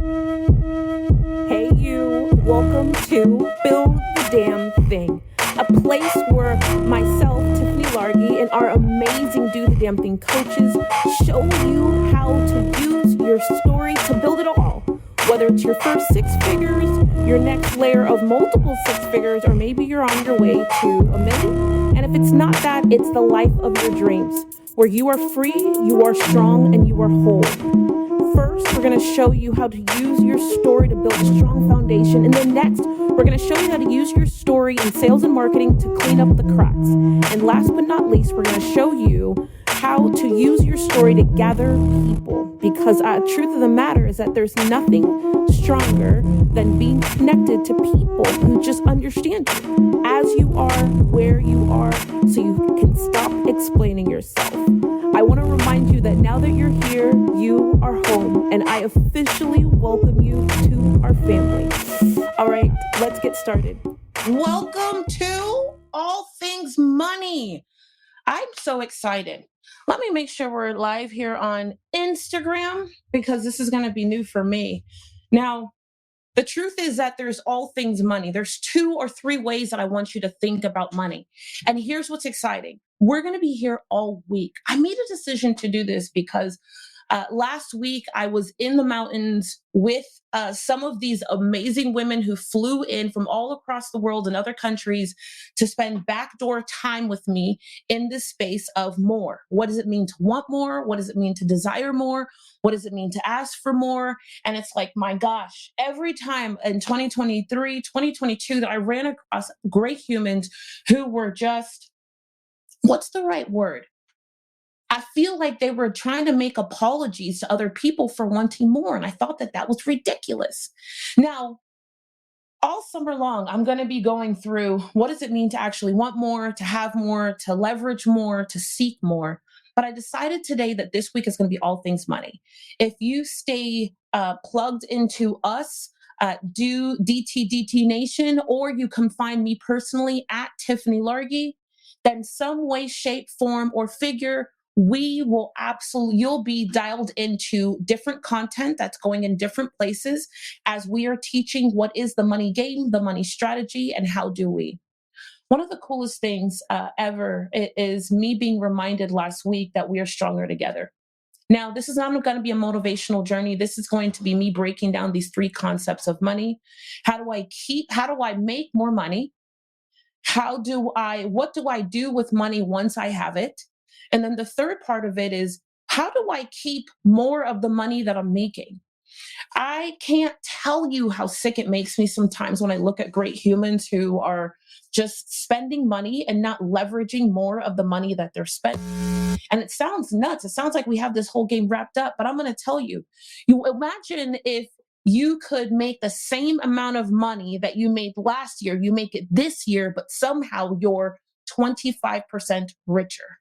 Hey, you, welcome to Build the Damn Thing, a place where myself, Tiffany Largy, and our amazing Do the Damn Thing coaches show you how to use your story to build it all. Whether it's your first six figures, your next layer of multiple six figures, or maybe you're on your way to a million. And if it's not that, it's the life of your dreams, where you are free, you are strong, and you are whole. First, we're going to show you how to use your story to build a strong foundation. And then next, we're going to show you how to use your story in sales and marketing to clean up the cracks. And last but not least, we're going to show you how to use your story to gather people. Because truth of the matter is that there's nothing stronger than being connected to people who just understand you as you are, where you are, so you can stop explaining yourself. I want to remind you that now that you're here, you are home, and I officially welcome you to our family. All right, let's get started. Welcome to All Things Money. I'm so excited. Let me make sure we're live here on Instagram because this is going to be new for me. Now, the truth is that there's all things money. There's 2 or 3 ways that I want you to think about money. And here's what's exciting. We're going to be here all week. I made a decision to do this because last week I was in the mountains with some of these amazing women who flew in from all across the world and other countries to spend backdoor time with me in this space of more. What does it mean to want more? What does it mean to desire more? What does it mean to ask for more? And it's like, my gosh, every time in 2023, 2022 that I ran across great humans who were just, what's the right word? I feel like they were trying to make apologies to other people for wanting more. And I thought that that was ridiculous. Now, all summer long, I'm going to be going through what does it mean to actually want more, to have more, to leverage more, to seek more. But I decided today that this week is going to be all things money. If you stay plugged into us, do DTDT Nation, or you can find me personally at Tiffany Largy, then some way, shape, form, or figure, we will absolutely, you'll be dialed into different content that's going in different places as we are teaching what is the money game, the money strategy, and how do we. One of the coolest things ever is me being reminded last week that we are stronger together. Now, this is not going to be a motivational journey. This is going to be me breaking down these 3 concepts of money. How do I make more money? What do I do with money once I have it? And then the third part of it is, how do I keep more of the money that I'm making? I can't tell you how sick it makes me sometimes when I look at great humans who are just spending money and not leveraging more of the money that they're spending. And it sounds nuts. It sounds like we have this whole game wrapped up, but I'm going to tell you, you imagine if you could make the same amount of money that you made last year, you make it this year, but somehow you're 25% richer.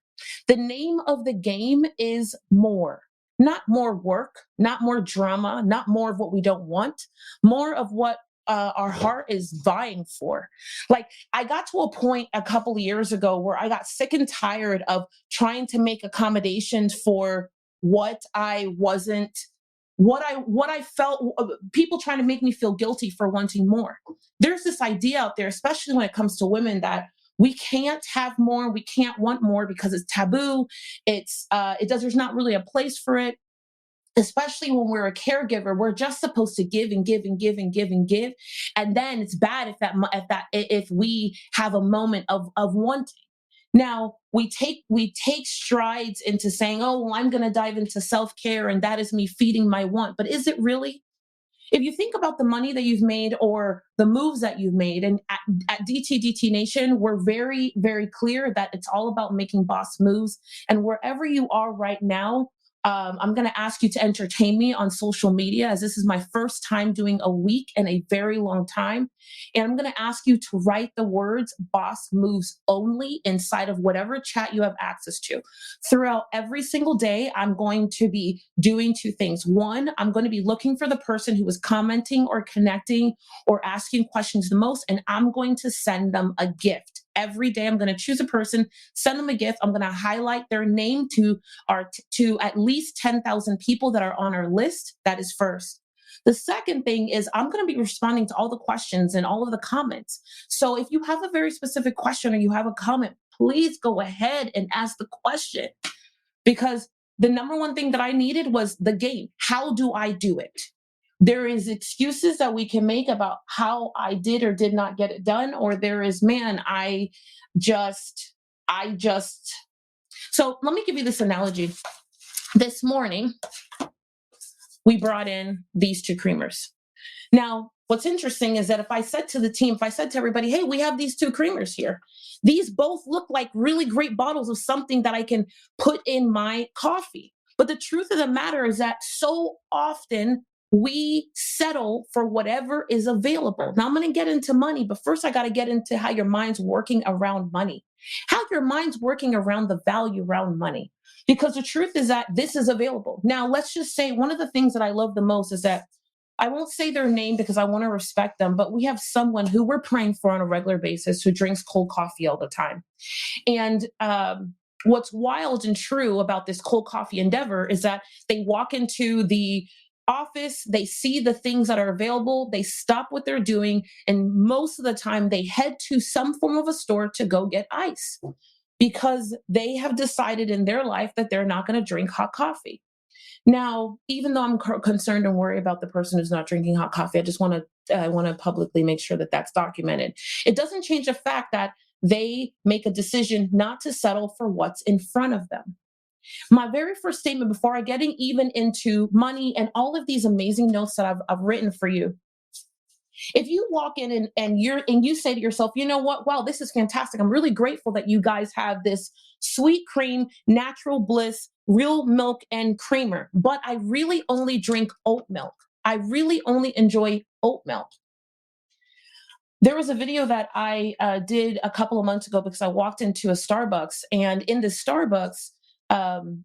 The name of the game is more. Not more work, not more drama, not more of what we don't want, more of what our heart is vying for. Like, I got to a point a couple of years ago where I got sick and tired of trying to make accommodations for what I wasn't, what I felt, people trying to make me feel guilty for wanting more. There's this idea out there, especially when it comes to women, that we can't have more, we can't want more because it's taboo. There's not really a place for it. Especially when we're a caregiver, we're just supposed to give and give and give and give and give, and then it's bad if we have a moment of wanting. Now we take strides into saying, oh, well, I'm going to dive into self care, and that is me feeding my want. But is it really? If you think about the money that you've made or the moves that you've made, and at DTDT Nation, we're very, very clear that it's all about making boss moves. And wherever you are right now, I'm going to ask you to entertain me on social media, as this is my first time doing a week in a very long time. And I'm going to ask you to write the words boss moves only inside of whatever chat you have access to. Throughout every single day, I'm going to be doing 2 things. One, I'm going to be looking for the person who is commenting or connecting or asking questions the most, and I'm going to send them a gift. Every day, I'm going to choose a person, send them a gift. I'm going to highlight their name to at least 10,000 people that are on our list. That is first. The second thing is I'm going to be responding to all the questions and all of the comments. So if you have a very specific question or you have a comment, please go ahead and ask the question, because the number one thing that I needed was the game. How do I do it? There is excuses that we can make about how I did or did not get it done, or there is, man, just, I just. So let me give you this analogy. This morning, we brought in these two creamers. Now, what's interesting is that if I said to the team, if I said to everybody, hey, we have these two creamers here, these both look like really great bottles of something that I can put in my coffee. But the truth of the matter is that so often we settle for whatever is available. Now, I'm going to get into money, but first I got to get into how your mind's working around money, how your mind's working around the value around money. Because the truth is that this is available. Now, let's just say one of the things that I love the most is that I won't say their name because I want to respect them, but we have someone who we're praying for on a regular basis who drinks cold coffee all the time. And what's wild and true about this cold coffee endeavor is that they walk into the office, they see the things that are available, they stop what they're doing, and most of the time they head to some form of a store to go get ice because they have decided in their life that they're not going to drink hot coffee. Now, even though I'm concerned and worried about the person who's not drinking hot coffee, I want to publicly make sure that that's documented. It doesn't change the fact that they make a decision not to settle for what's in front of them. My very first statement before I getting even into money and all of these amazing notes that I've written for you. If you walk in and you say to yourself, you know what? Wow, this is fantastic. I'm really grateful that you guys have this sweet cream, natural bliss, real milk and creamer, but I really only drink oat milk. I really only enjoy oat milk. There was a video that I did a couple of months ago because I walked into a Starbucks, and in the Starbucks,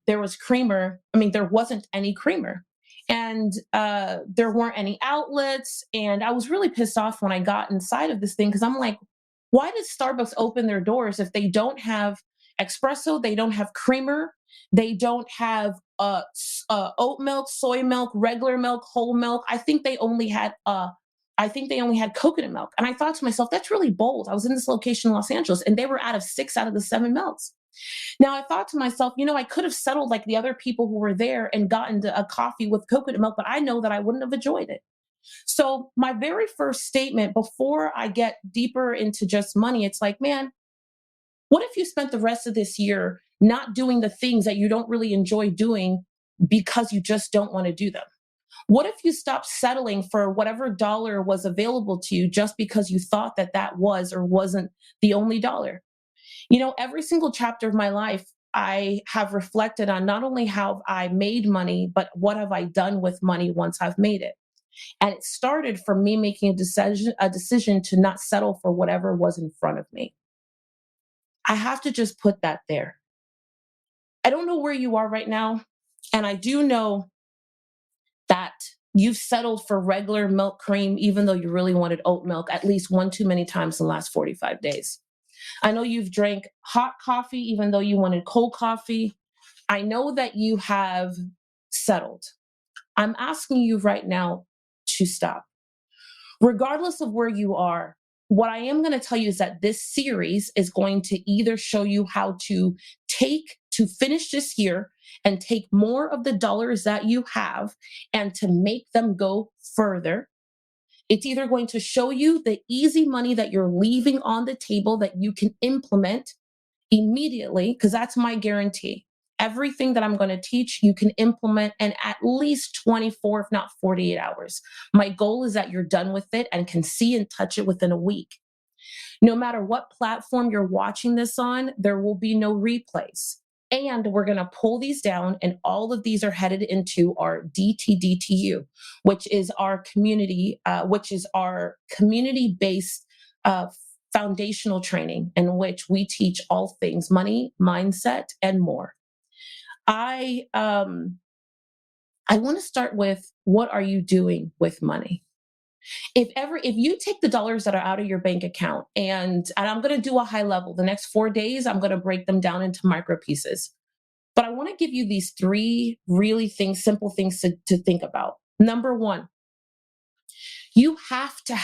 there was creamer. I mean, there wasn't any creamer, and there weren't any outlets. And I was really pissed off when I got inside of this thing because I'm like, why did Starbucks open their doors if they don't have espresso, they don't have creamer, they don't have oat milk, soy milk, regular milk, whole milk? I think they only had coconut milk. And I thought to myself, that's really bold. I was in this location in Los Angeles and they were out of 6 out of the 7 milks. Now I thought to myself, I could have settled like the other people who were there and gotten a coffee with coconut milk, but I know that I wouldn't have enjoyed it. So my very first statement before I get deeper into just money, it's like, man, what if you spent the rest of this year not doing the things that you don't really enjoy doing because you just don't want to do them? What if you stopped settling for whatever dollar was available to you just because you thought that that was or wasn't the only dollar? Every single chapter of my life, I have reflected on not only how I made money, but what have I done with money once I've made it. And it started from me making a decision to not settle for whatever was in front of me. I have to just put that there. I don't know where you are right now. And I do know that you've settled for regular milk cream, even though you really wanted oat milk at least one too many times in the last 45 days. I know you've drank hot coffee, even though you wanted cold coffee. I know that you have settled. I'm asking you right now to stop. Regardless of where you are, what I am going to tell you is that this series is going to either show you how to finish this year and take more of the dollars that you have and to make them go further. It's either going to show you the easy money that you're leaving on the table that you can implement immediately, because that's my guarantee. Everything that I'm going to teach, you can implement in at least 24, if not 48 hours. My goal is that you're done with it and can see and touch it within a week. No matter what platform you're watching this on, there will be no replays. And we're going to pull these down, and all of these are headed into our DTDTU, which is our community-based foundational training in which we teach all things money, mindset, and more. I want to start with, what are you doing with money? If you take the dollars that are out of your bank account, and I'm going to do a high level, the next 4 days, I'm going to break them down into micro pieces. But I want to give you these 3 really simple things to think about. Number 1, You have to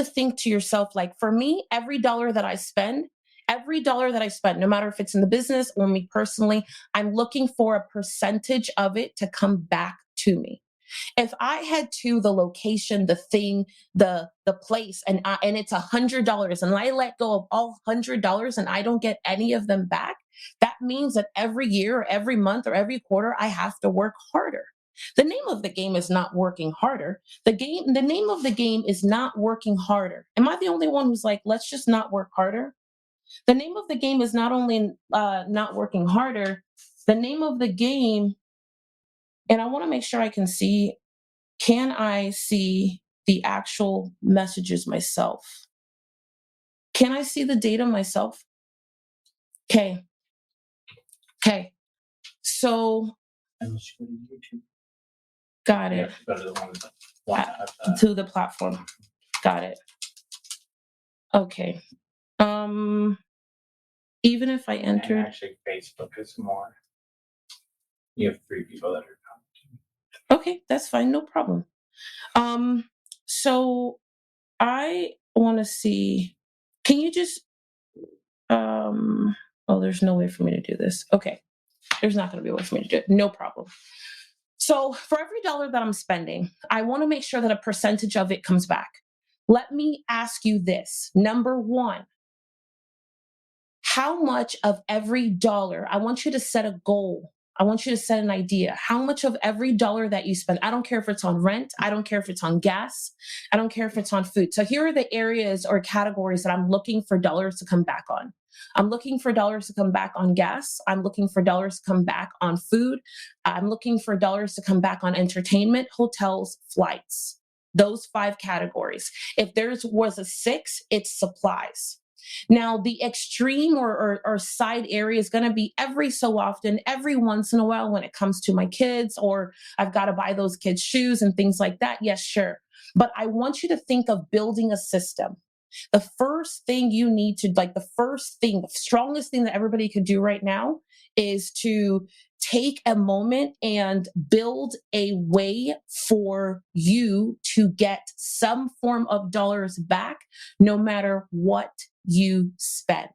think to yourself, like, for me, every dollar that I spend, no matter if it's in the business or me personally, I'm looking for a percentage of it to come back to me. If I head to the location, the thing, the place, and it's $100, and I let go of all $100 and I don't get any of them back, that means that every year, or every month, or every quarter, I have to work harder. The name of the game is not working harder. The name of the game is not working harder. Am I the only one who's like, let's just not work harder? The name of the game is not only not working harder. The name of the game, and I want to make sure I can see. Can I see the actual messages myself? Can I see the data myself? Okay. Okay. So, got it. To the platform. Got it. Okay. Even if I enter, actually, Facebook is more. You have 3 people that are coming. Okay, that's fine, no problem. So I want to see. Can you just? Oh, there's no way for me to do this. Okay, there's not going to be a way for me to do it. No problem. So for every dollar that I'm spending, I want to make sure that a percentage of it comes back. Let me ask you this. Number one, how much of every dollar, I want you to set a goal. I want you to set an idea. How much of every dollar that you spend, I don't care if it's on rent, I don't care if it's on gas, I don't care if it's on food. So here are the areas or categories that I'm looking for dollars to come back on. I'm looking for dollars to come back on gas. I'm looking for dollars to come back on food. I'm looking for dollars to come back on entertainment, hotels, flights. Those 5 categories. If there was a 6, it's supplies. Now, the extreme or side area is going to be every so often, every once in a while when it comes to my kids, or I've got to buy those kids shoes and things like that. Yes, sure. But I want you to think of building a system. The first thing you need to, the strongest thing that everybody could do right now is to take a moment and build a way for you to get some form of dollars back, no matter what you spend.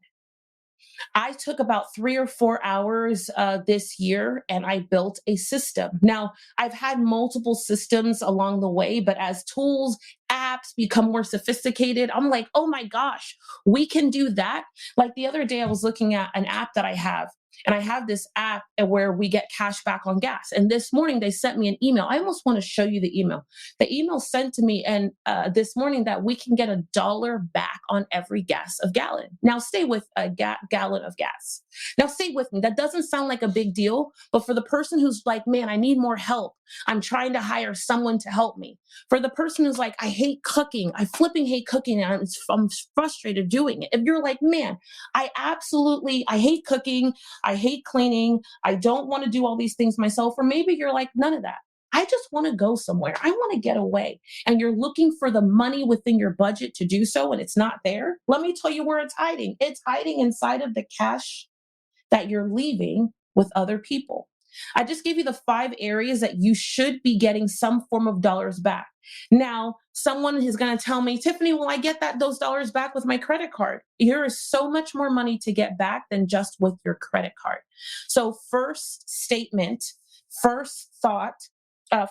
I took about 3 or 4 hours this year and I built a system. Now, I've had multiple systems along the way, but as tools, apps become more sophisticated, I'm like, oh my gosh, we can do that. Like the other day, I was looking at an app that I have. And I have this app where we get cash back on gas. And this morning they sent me an email. I almost want to show you the email. The email sent to me and this morning that we can get $1 back on every gas of gallon. Now stay with a gallon of gas. Now stay with me. That doesn't sound like a big deal, but for the person who's like, man, I need more help. I'm trying to hire someone to help me. For the person who's like, I hate cooking. I flipping hate cooking and I'm frustrated doing it. If you're like, man, I hate cooking. I hate cleaning. I don't want to do all these things myself. Or maybe you're like, none of that. I just want to go somewhere. I want to get away. And you're looking for the money within your budget to do so, and it's not there. Let me tell you where it's hiding. It's hiding inside of the cash that you're leaving with other people. I just gave you the 5 areas that you should be getting some form of dollars back. Now, someone is going to tell me, Tiffany, will I get those dollars back with my credit card? There is so much more money to get back than just with your credit card. So first statement, first thought,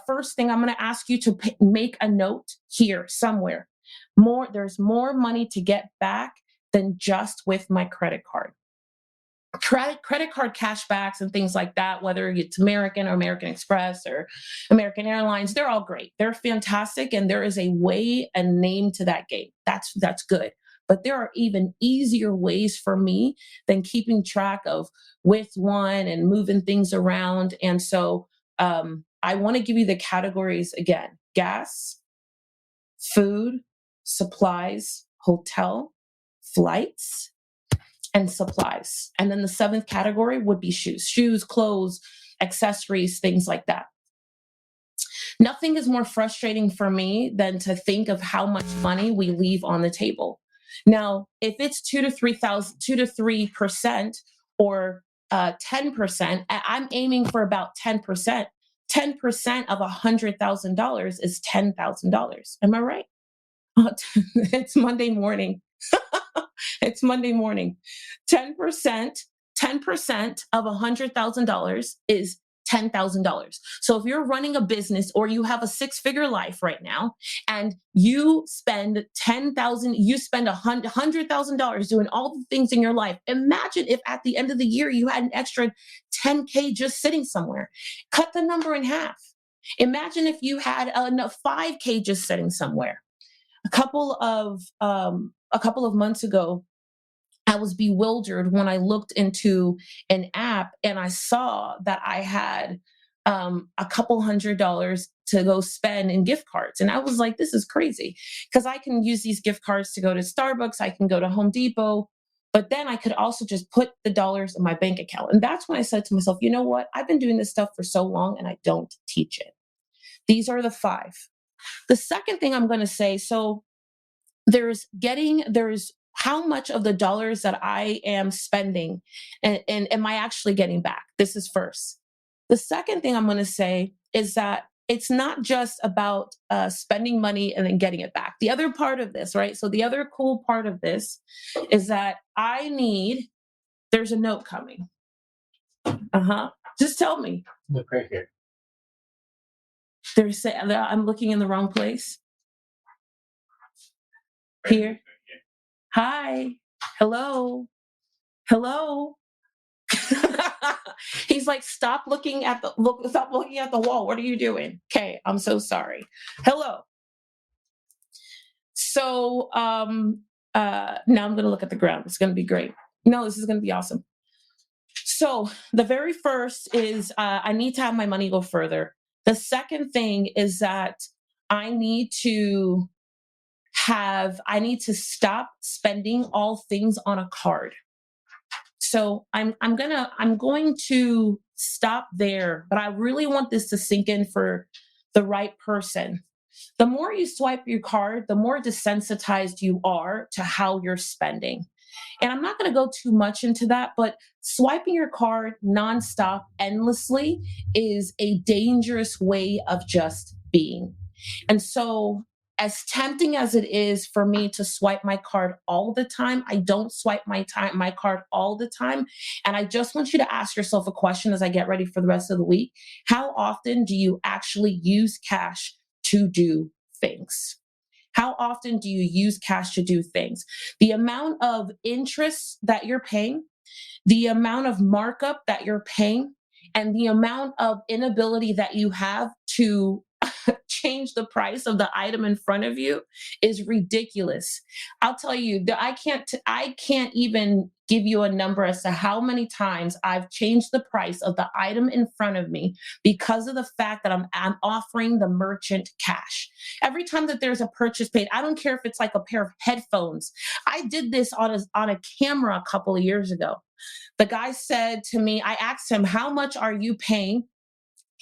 first thing I'm going to ask you to make a note here somewhere. There's more money to get back than just with my credit card. Credit card cashbacks and things like that, whether it's American or American Express or American Airlines, they're all great. They're fantastic. And there is a way and name to that game. That's good. But there are even easier ways for me than keeping track of with one and moving things around. And so I want to give you the categories again: gas, food, supplies, hotel, flights, and supplies. And then the 7th category would be shoes, clothes, accessories, things like that. Nothing is more frustrating for me than to think of how much money we leave on the table. Now, if it's 2 to 3% or 10%, I'm aiming for about 10%. 10% of $100,000 is $10,000. Am I right? It's Monday morning. It's Monday morning. 10%, 10% of $100,000 is $10,000. So if you're running a business or you have a six-figure life right now and you spend 10,000, you spend $100,000 doing all the things in your life. Imagine if at the end of the year you had an extra 10K just sitting somewhere. Cut the number in half. Imagine if you had enough 5K just sitting somewhere. A couple of months ago, I was bewildered when I looked into an app and I saw that I had a couple $100 to go spend in gift cards. And I was like, this is crazy because I can use these gift cards to go to Starbucks, I can go to Home Depot, but then I could also just put the dollars in my bank account. And that's when I said to myself, you know what? I've been doing this stuff for so long and I don't teach it. These are the 5. The second thing I'm going to say, so there's how much of the dollars that I am spending and am I actually getting back? This is first. The second thing I'm going to say is that it's not just about spending money and then getting it back. The other part of this, right? So the other cool part of this is that there's a note coming. Just tell me. Look right here. I'm looking in the wrong place. Here. Hi. Hello. He's like, stop looking at the wall. What are you doing? Okay, I'm so sorry. Hello. So now I'm gonna look at the ground. It's gonna be great. No, this is gonna be awesome. So the very first is I need to have my money go further. The second thing is that I need to stop spending all things on a card. So I'm going to stop there, but I really want this to sink in for the right person. The more you swipe your card, the more desensitized you are to how you're spending. And I'm not going to go too much into that, but swiping your card nonstop, endlessly is a dangerous way of just being. And so, as tempting as it is for me to swipe my card all the time, I don't swipe my card all the time. And I just want you to ask yourself a question as I get ready for the rest of the week. How often do you actually use cash to do things? How often do you use cash to do things? The amount of interest that you're paying, the amount of markup that you're paying, and the amount of inability that you have to change the price of the item in front of you is ridiculous. I'll tell you that I can't even give you a number as to how many times I've changed the price of the item in front of me because of the fact that I'm offering the merchant cash. Every time that there's a purchase paid, I don't care if it's like a pair of headphones. I did this on a camera a couple of years ago. The guy said to me, I asked him, how much are you paying?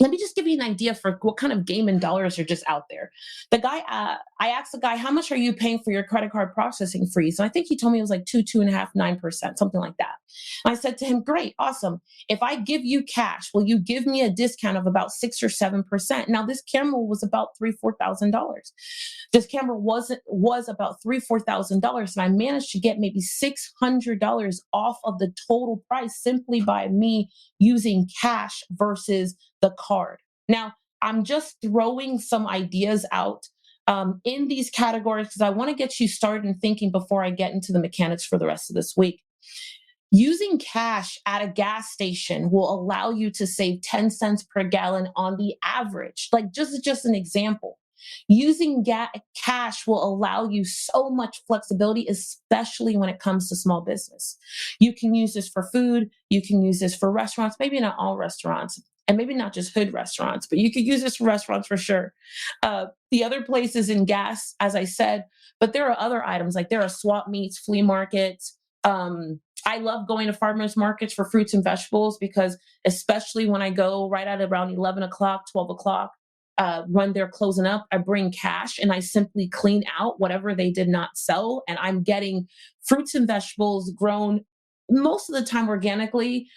Let me just give you an idea for what kind of game and dollars are just out there. I asked the guy, how much are you paying for your credit card processing fees? And I think he told me it was like 2.5%, 9%, something like that. And I said to him, great, awesome. If I give you cash, will you give me a discount of about 6 or 7%? Now this camera was about $3,000-$4,000. This camera was about $3,000-$4,000. And I managed to get maybe $600 off of the total price simply by me using cash versus the card. Now, I'm just throwing some ideas out in these categories because I want to get you started in thinking before I get into the mechanics for the rest of this week. Using cash at a gas station will allow you to save 10 cents per gallon on the average. Like just an example. Using cash will allow you so much flexibility, especially when it comes to small business. You can use this for food. You can use this for restaurants, maybe not all restaurants, and maybe not just hood restaurants, but you could use this for restaurants for sure. The other place is in gas, as I said, but there are other items, like there are swap meets, flea markets. I love going to farmers markets for fruits and vegetables because especially when I go right at around 11 o'clock, 12 o'clock, when they're closing up, I bring cash and I simply clean out whatever they did not sell. And I'm getting fruits and vegetables grown most of the time organically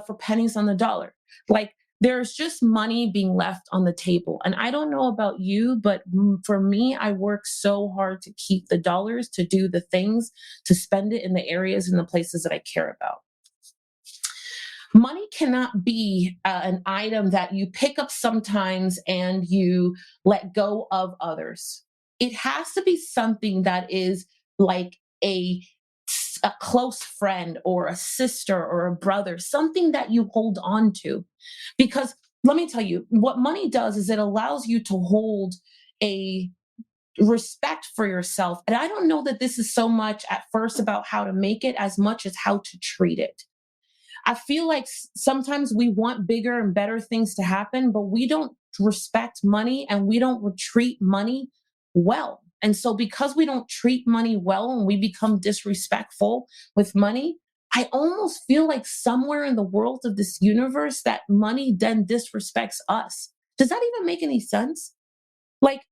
for pennies on the dollar. Like there's just money being left on the table. And I don't know about you, but for me, I work so hard to keep the dollars, to do the things, to spend it in the areas and the places that I care about. Money cannot be an item that you pick up sometimes and you let go of others. It has to be something that is like a close friend or a sister or a brother, something that you hold on to. Because let me tell you, what money does is it allows you to hold a respect for yourself. And I don't know that this is so much at first about how to make it as much as how to treat it. I feel like sometimes we want bigger and better things to happen, but we don't respect money and we don't treat money well. And so, because we don't treat money well and we become disrespectful with money, I almost feel like somewhere in the world of this universe that money then disrespects us. Does that even make any sense? Like,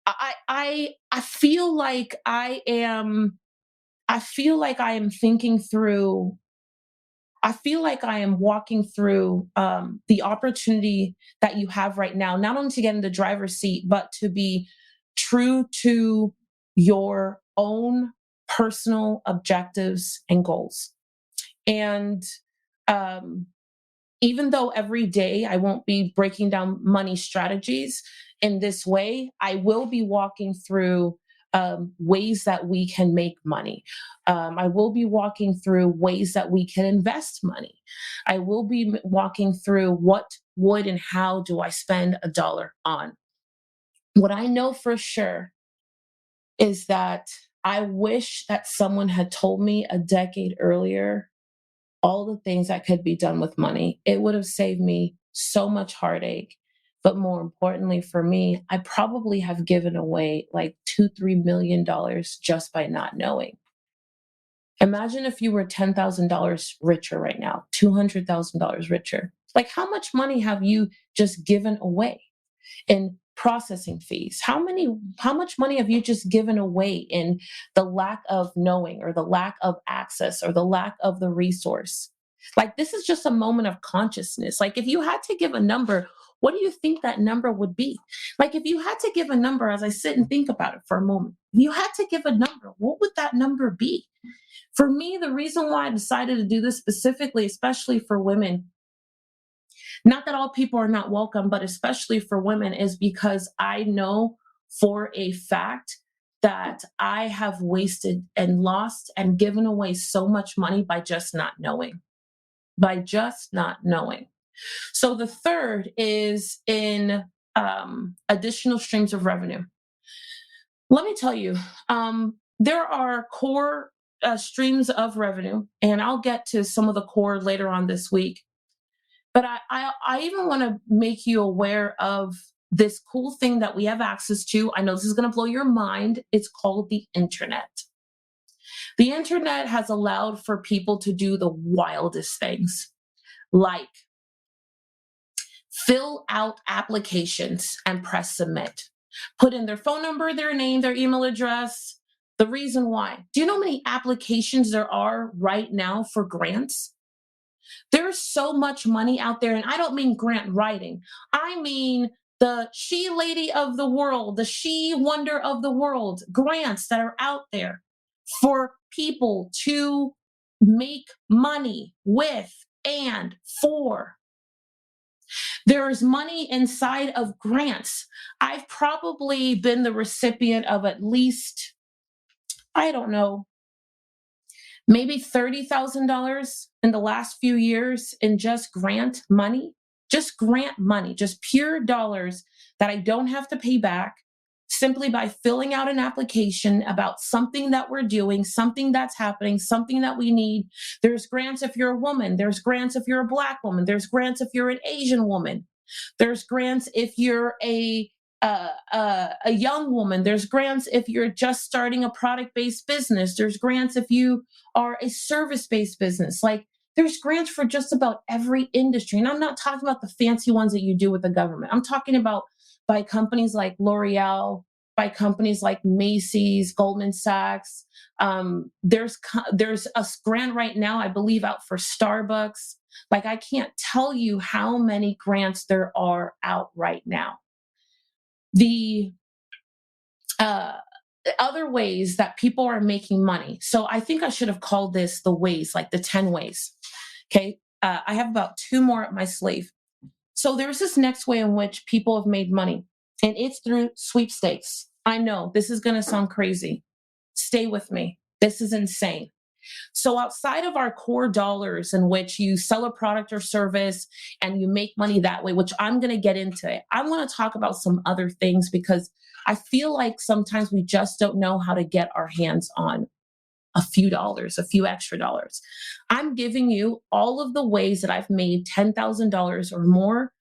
I feel like I am thinking through I feel like I am walking through the opportunity that you have right now, not only to get in the driver's seat, but to be true to your own personal objectives and goals. And um, even though every day I won't be breaking down money strategies in this way, I will be walking through ways that we can make money. I will be walking through ways that we can invest money. I will be walking through what would and how do I spend a dollar on. What I know for sure is that I wish that someone had told me a decade earlier all the things that could be done with money. It would have saved me so much heartache. But more importantly for me, I probably have given away like $2-3 million just by not knowing. Imagine if you were $10,000 richer right now, $200,000 richer. Like, how much money have you just given away in processing fees? How much money have you just given away in the lack of knowing or the lack of access or the lack of the resource? Like, this is just a moment of consciousness. Like, if you had to give a number, what do you think that number would be? Like, if you had to give a number, as I sit and think about it for a moment, if you had to give a number, what would that number be? For me, the reason why I decided to do this specifically, especially for women, not that all people are not welcome, but especially for women, is because I know for a fact that I have wasted and lost and given away so much money by just not knowing. By just not knowing. So the third is in additional streams of revenue. Let me tell you, there are core streams of revenue, and I'll get to some of the core later on this week. But I even want to make you aware of this cool thing that we have access to. I know this is going to blow your mind. It's called the internet. The internet has allowed for people to do the wildest things, like fill out applications and press submit, put in their phone number, their name, their email address, the reason why. Do you know how many applications there are right now for grants? There's so much money out there, and I don't mean grant writing. I mean the she lady of the world, the she wonder of the world, grants that are out there for people to make money with and for. There is money inside of grants. I've probably been the recipient of at least, I don't know, maybe $30,000 in the last few years in just grant money, just pure dollars that I don't have to pay back simply by filling out an application about something that we're doing, something that's happening, something that we need. There's grants if you're a woman. There's grants if you're a Black woman. There's grants if you're an Asian woman. There's grants if you're a young woman. There's grants if you're just starting a product-based business. There's grants if you are a service-based business. Like, there's grants for just about every industry. And I'm not talking about the fancy ones that you do with the government. I'm talking about by companies like L'Oreal, by companies like Macy's, Goldman Sachs. There's a grant right now, I believe, out for Starbucks. Like, I can't tell you how many grants there are out right now. The uh, other ways that people are making money. So I think I should have called this the ways, like the 10 ways. Okay. I have about 2 more up my sleeve. So there's this next way in which people have made money, and it's through sweepstakes. I know this is going to sound crazy. Stay with me. This is insane. So outside of our core dollars in which you sell a product or service and you make money that way, which I'm going to get into it, I want to talk about some other things because I feel like sometimes we just don't know how to get our hands on a few dollars, a few extra dollars. I'm giving you all of the ways that I've made $10,000 or more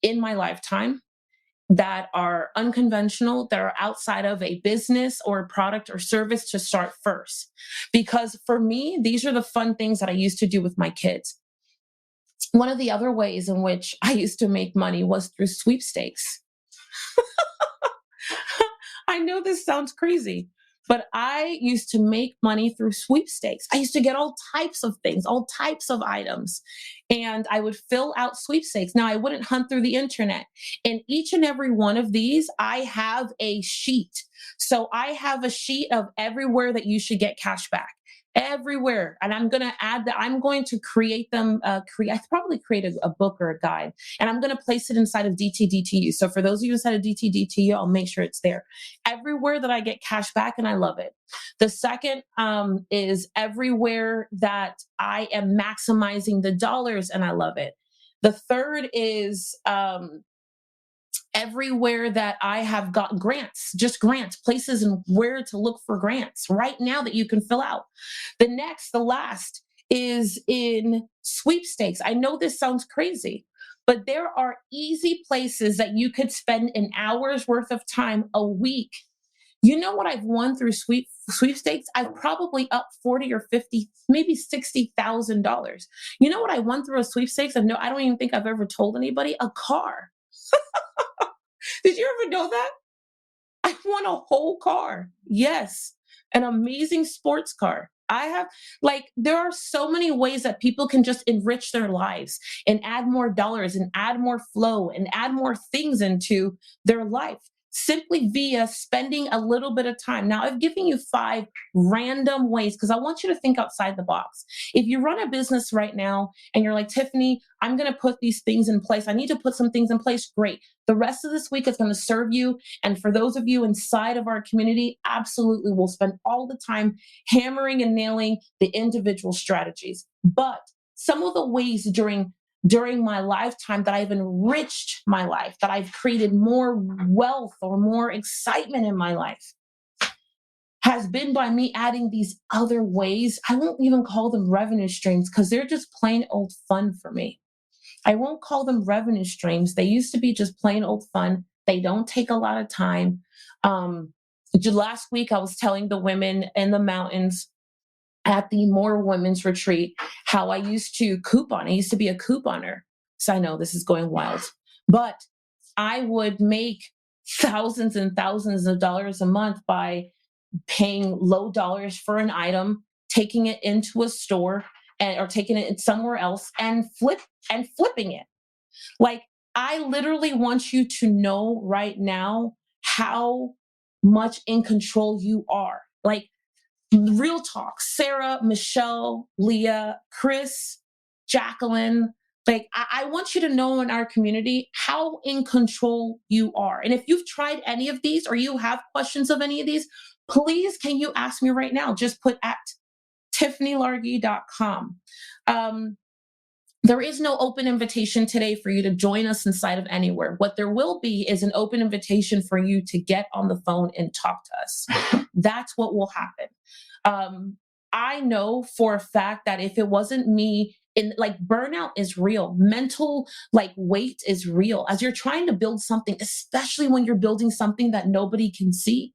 in my lifetime that are unconventional, that are outside of a business or a product or service to start first. Because for me, these are the fun things that I used to do with my kids. One of the other ways in which I used to make money was through sweepstakes. I know this sounds crazy, but I used to make money through sweepstakes. I used to get all types of things, all types of items, and I would fill out sweepstakes. Now, I wouldn't hunt through the internet. In each and every one of these, I have a sheet. So I have a sheet of everywhere that you should get cash back. Everywhere. And I'm going to add that. I'm going to create them, I probably create a book or a guide, and I'm going to place it inside of DTDTU. So for those of you inside of DTDTU, I'll make sure it's there. Everywhere that I get cash back, and I love it. The second is everywhere that I am maximizing the dollars, and I love it. The third is everywhere that I have got grants, just grants, places and where to look for grants right now that you can fill out. The last is in sweepstakes. I know this sounds crazy, but there are easy places that you could spend an hour's worth of time a week. You know what I've won through sweepstakes? I've probably up 40 or 50, maybe $60,000. You know what I won through a sweepstakes? And no, I don't even think I've ever told anybody. A car. Did you ever know that? I won a whole car. Yes, an amazing sports car. I have, like, there are so many ways that people can just enrich their lives and add more dollars and add more flow and add more things into their life simply via spending a little bit of time. Now, I've given you 5 random ways because I want you to think outside the box. If you run a business right now and you're like, Tiffany, I'm going to put these things in place. I need to put some things in place. Great. The rest of this week is going to serve you. And for those of you inside of our community, absolutely, we'll spend all the time hammering and nailing the individual strategies. But some of the ways during my lifetime that I've enriched my life, that I've created more wealth or more excitement in my life, has been by me adding these other ways. I won't even call them revenue streams because they're just plain old fun for me. I won't call them revenue streams. They used to be just plain old fun. They don't take a lot of time. Last week, I was telling the women in the mountains at the More Women's Retreat how I used to coupon. I used to be a couponer. So I know this is going wild, but I would make thousands and thousands of dollars a month by paying low dollars for an item, taking it into a store or taking it somewhere else and flipping it. Like, I literally want you to know right now how much in control you are. Like, real talk, Sarah, Michelle, Leah, Chris, Jacqueline, like, I want you to know in our community how in control you are. And if you've tried any of these or you have questions of any of these, please, can you ask me right now? Just put at tiffanylargy.com. There is no open invitation today for you to join us inside of Anywhere. What there will be is an open invitation for you to get on the phone and talk to us. That's what will happen. I know for a fact that if it wasn't me, burnout is real. Mental weight is real. As you're trying to build something, especially when you're building something that nobody can see,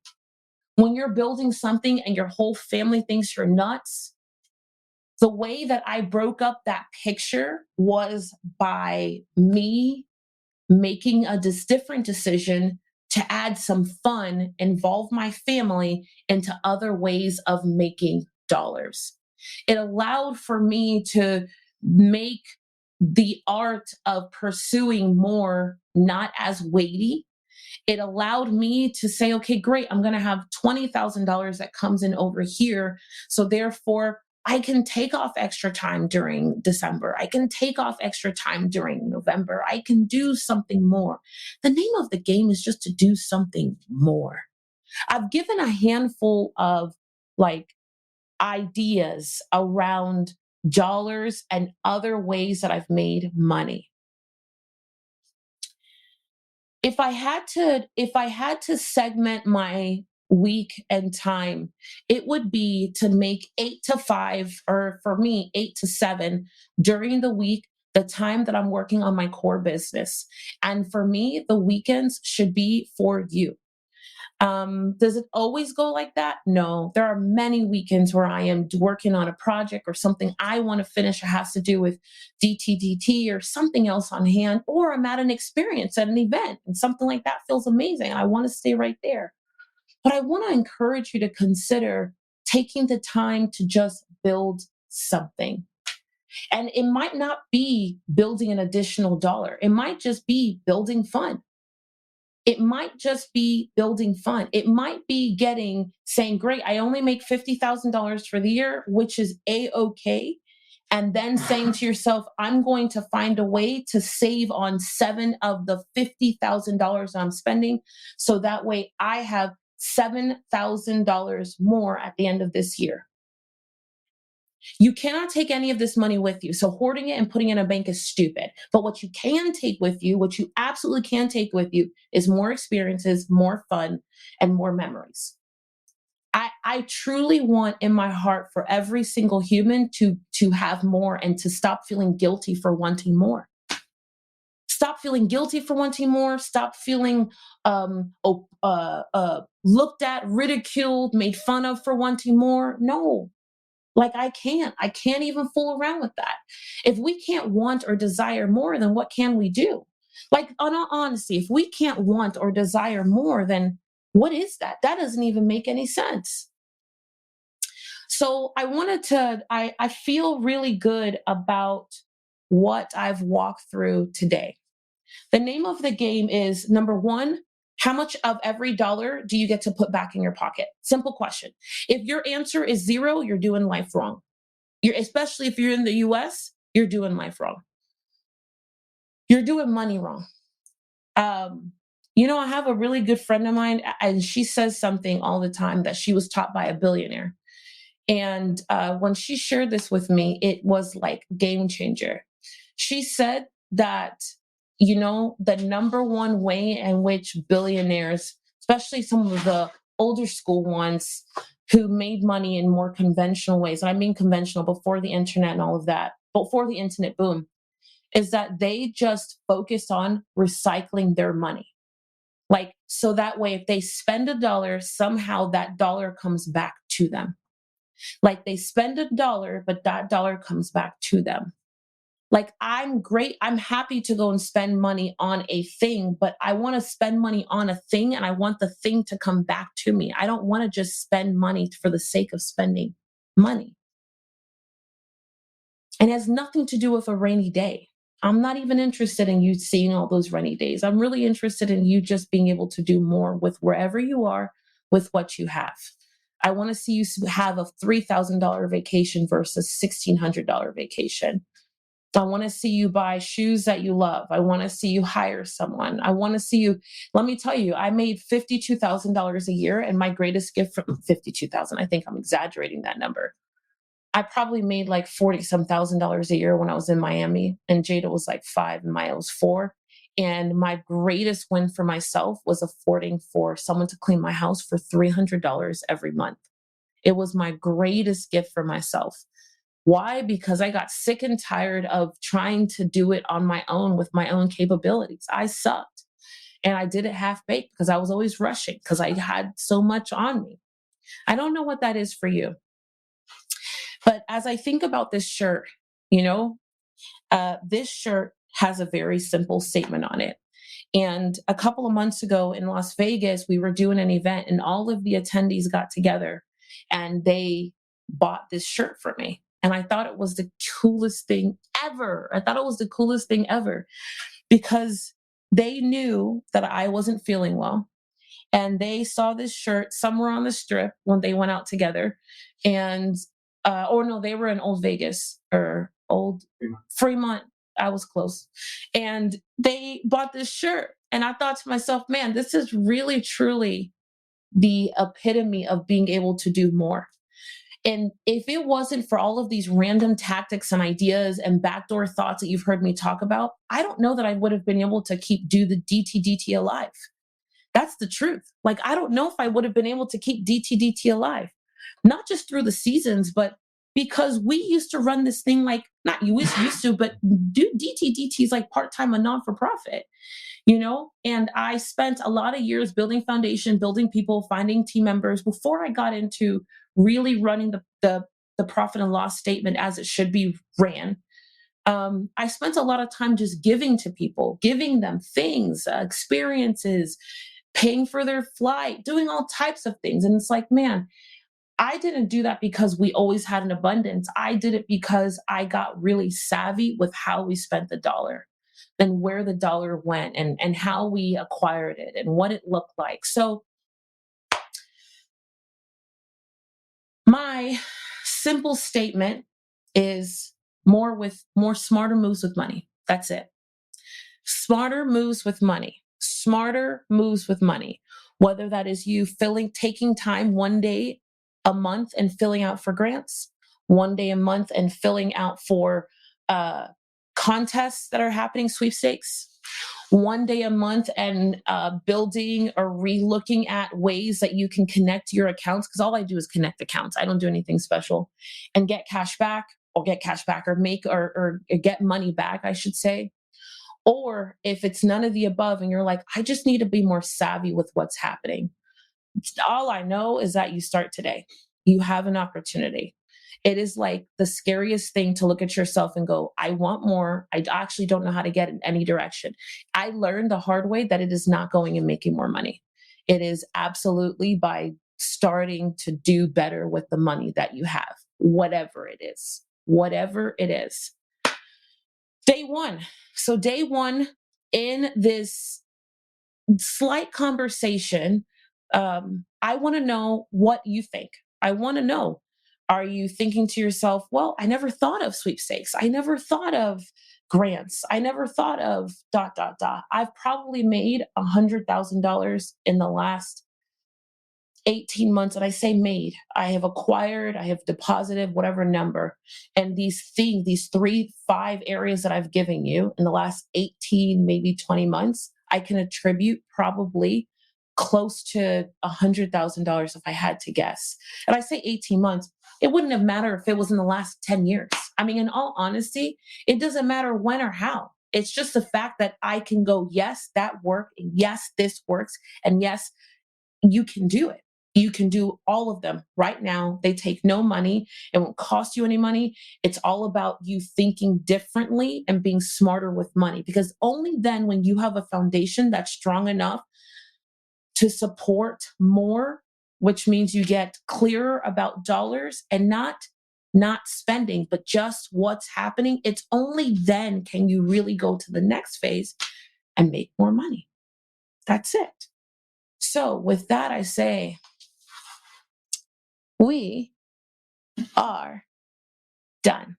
when you're building something and your whole family thinks you're nuts, the way that I broke up that picture was by me making a different decision to add some fun, involve my family into other ways of making dollars. It allowed for me to make the art of pursuing more not as weighty. It allowed me to say, okay, great, I'm going to have $20,000 that comes in over here. So therefore, I can take off extra time during December. I can take off extra time during November. I can do something more. The name of the game is just to do something more. I've given a handful of like ideas around dollars and other ways that I've made money. If I had to segment my week and time, it would be to make 8 to 5, or for me 8 to 7 during the week, the time that I'm working on my core business. And for me, the weekends should be for you. Does it always go like that? No. There are many weekends where I am working on a project or something I want to finish. It has to do with DTDT or something else on hand, or I'm at an experience at an event and something like that feels amazing. I want to stay right there. But I want to encourage you to consider taking the time to just build something. And it might not be building an additional dollar. It might just be building fun. It might just be building fun. It might be saying, great, I only make $50,000 for the year, which is A-okay. And then saying to yourself, I'm going to find a way to save on 7 of the $50,000 I'm spending. So that way I have $7,000 more at the end of this year. You cannot take any of this money with you. So hoarding it and putting it in a bank is stupid. But what you can take with you, what you absolutely can take with you, is more experiences, more fun, and more memories. I truly want in my heart for every single human to have more and to stop feeling guilty for wanting more. Stop feeling guilty for wanting more. Stop feeling looked at, ridiculed, made fun of for wanting more. No. Like I can't even fool around with that. If we can't want or desire more, then what can we do? Like, on all honesty, if we can't want or desire more, then what is that? That doesn't even make any sense. So I feel really good about what I've walked through today. The name of the game is, number one, how much of every dollar do you get to put back in your pocket? Simple question. If your answer is 0, you're doing life wrong. Especially if you're in the US, you're doing life wrong. You're doing money wrong. I have a really good friend of mine, and she says something all the time that she was taught by a billionaire. And when she shared this with me, it was like game changer. She said that, the number one way in which billionaires, especially some of the older school ones who made money in more conventional ways, and I mean conventional before the internet and all of that, before the internet boom, is that they just focused on recycling their money. Like, so that way, if they spend $1, somehow that dollar comes back to them. Like they spend $1, but that dollar comes back to them. Like, I'm happy to go and spend money on a thing, but I want to spend money on a thing and I want the thing to come back to me. I don't want to just spend money for the sake of spending money. And it has nothing to do with a rainy day. I'm not even interested in you seeing all those rainy days. I'm really interested in you just being able to do more with wherever you are, with what you have. I want to see you have a $3,000 vacation versus $1,600 vacation. I want to see you buy shoes that you love. I want to see you hire someone. I want to see you. Let me tell you, I made $52,000 a year, and my greatest gift from 52,000. I think I'm exaggerating that number. I probably made like 40 some $1,000s a year when I was in Miami, and Jada was like 5 and Maya was 4. And my greatest win for myself was affording for someone to clean my house for $300 every month. It was my greatest gift for myself. Why? Because I got sick and tired of trying to do it on my own with my own capabilities. I sucked. And I did it half baked because I was always rushing because I had so much on me. I don't know what that is for you. But as I think about this shirt, this shirt has a very simple statement on it. And a couple of months ago in Las Vegas, we were doing an event and all of the attendees got together and they bought this shirt for me. And I thought it was the coolest thing ever. I thought it was the coolest thing ever because they knew that I wasn't feeling well. And they saw this shirt somewhere on the strip when they went out together. And, or no, they were in Old Vegas or Old Fremont. I was close. And they bought this shirt. And I thought to myself, man, this is really, truly the epitome of being able to do more. And if it wasn't for all of these random tactics and ideas and backdoor thoughts that you've heard me talk about, I don't know that I would have been able to do the DTDT alive. That's the truth. Like, I don't know if I would have been able to keep DTDT alive, not just through the seasons, but because we used to run this thing like, not you used to, but do DTDT is like part-time and non-for-profit, And I spent a lot of years building foundation, building people, finding team members before I got into really running the profit and loss statement as it should be ran. I spent a lot of time just giving to people, giving them things, experiences, paying for their flight, doing all types of things. And it's like, man, I didn't do that because we always had an abundance. I did it because I got really savvy with how we spent the dollar and where the dollar went and how we acquired it and what it looked like. So my simple statement is more smarter moves with money. That's it. Smarter moves with money. Smarter moves with money. Whether that is you taking time one day a month and filling out for grants, one day a month and filling out for contests that are happening, sweepstakes, one day a month and building or re-looking at ways that you can connect your accounts, because all I do is connect accounts. I don't do anything special, and get cash back or make or get money back, I should say. Or if it's none of the above and you're like, I just need to be more savvy with what's happening. All I know is that you start today. You have an opportunity. It is like the scariest thing to look at yourself and go, I want more. I actually don't know how to get in any direction. I learned the hard way that it is not going and making more money. It is absolutely by starting to do better with the money that you have, whatever it is, Day one. So day one in this slight conversation, I want to know what you think. I want to know, are you thinking to yourself, well, I never thought of sweepstakes. I never thought of grants. I never thought of ... I've probably made $100,000 in the last 18 months. And I say made, I have acquired, I have deposited whatever number. And these 5 areas that I've given you in the last 18, maybe 20 months, I can attribute probably close to $100,000 if I had to guess. And I say 18 months, it wouldn't have mattered if it was in the last 10 years. I mean, in all honesty, it doesn't matter when or how. It's just the fact that I can go, yes, that worked. And yes, this works. And yes, you can do it. You can do all of them right now. They take no money. It won't cost you any money. It's all about you thinking differently and being smarter with money, because only then, when you have a foundation that's strong enough to support more, which means you get clearer about dollars and not spending, but just what's happening, it's only then can you really go to the next phase and make more money. That's it. So with that, I say, we are done.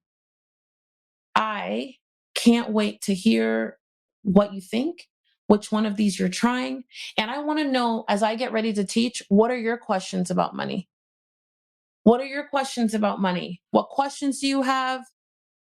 I can't wait to hear what you think, which one of these you're trying. And I want to know, as I get ready to teach, what are your questions about money? What are your questions about money? What questions do you have?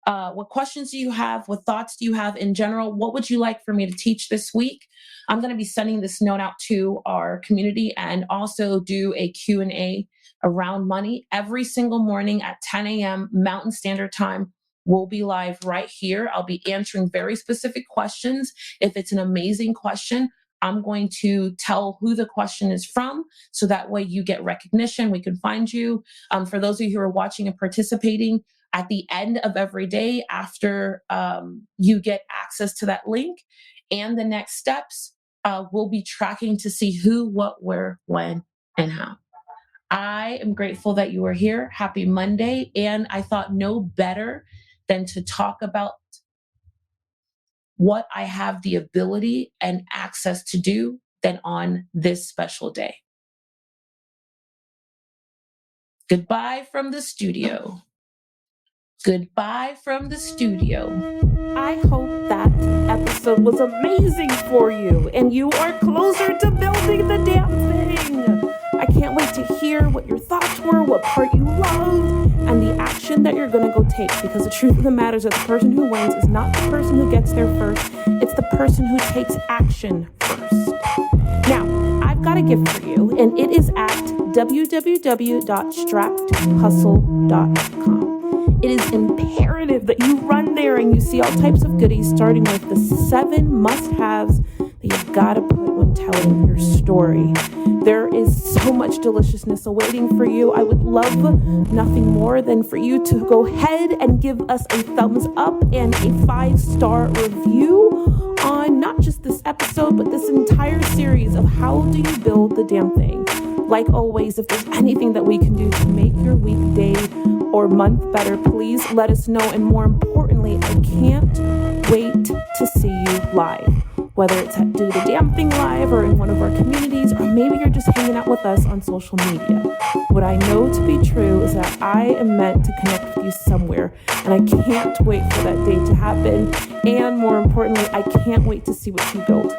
What questions do you have? What thoughts do you have in general? What would you like for me to teach this week? I'm going to be sending this note out to our community and also do a Q&A around money every single morning at 10 a.m. Mountain Standard Time. We'll be live right here. I'll be answering very specific questions. If it's an amazing question, I'm going to tell who the question is from, so that way you get recognition. We can find you. For those of you who are watching and participating, at the end of every day, after you get access to that link, and the next steps, we'll be tracking to see who, what, where, when, and how. I am grateful that you are here. Happy Monday. And I thought no better than to talk about what I have the ability and access to do than on this special day. Goodbye from the studio. Goodbye from the studio. I hope that episode was amazing for you and you are closer to building the damn thing. I can't wait to hear what your thoughts were, what part you loved, and the action that you're going to go take, because the truth of the matter is that the person who wins is not the person who gets there first. It's the person who takes action first. Now, I've got a gift for you, and it is at www.stracthustle.com. It is imperative that you run there and you see all types of goodies, starting with the 7 must-haves that you've got to put when telling your story. There is so much deliciousness awaiting for you. I would love nothing more than for you to go ahead and give us a thumbs up and a 5-star review on not just this episode, but this entire series of How Do You Build the Damn Thing. Like always, if there's anything that we can do to make your weekday or month better, please let us know. And more importantly, I can't wait to see you live. Whether it's at Do the Damn Thing Live or in one of our communities, or maybe you're just hanging out with us on social media. What I know to be true is that I am meant to connect with you somewhere, and I can't wait for that day to happen. And more importantly, I can't wait to see what you build.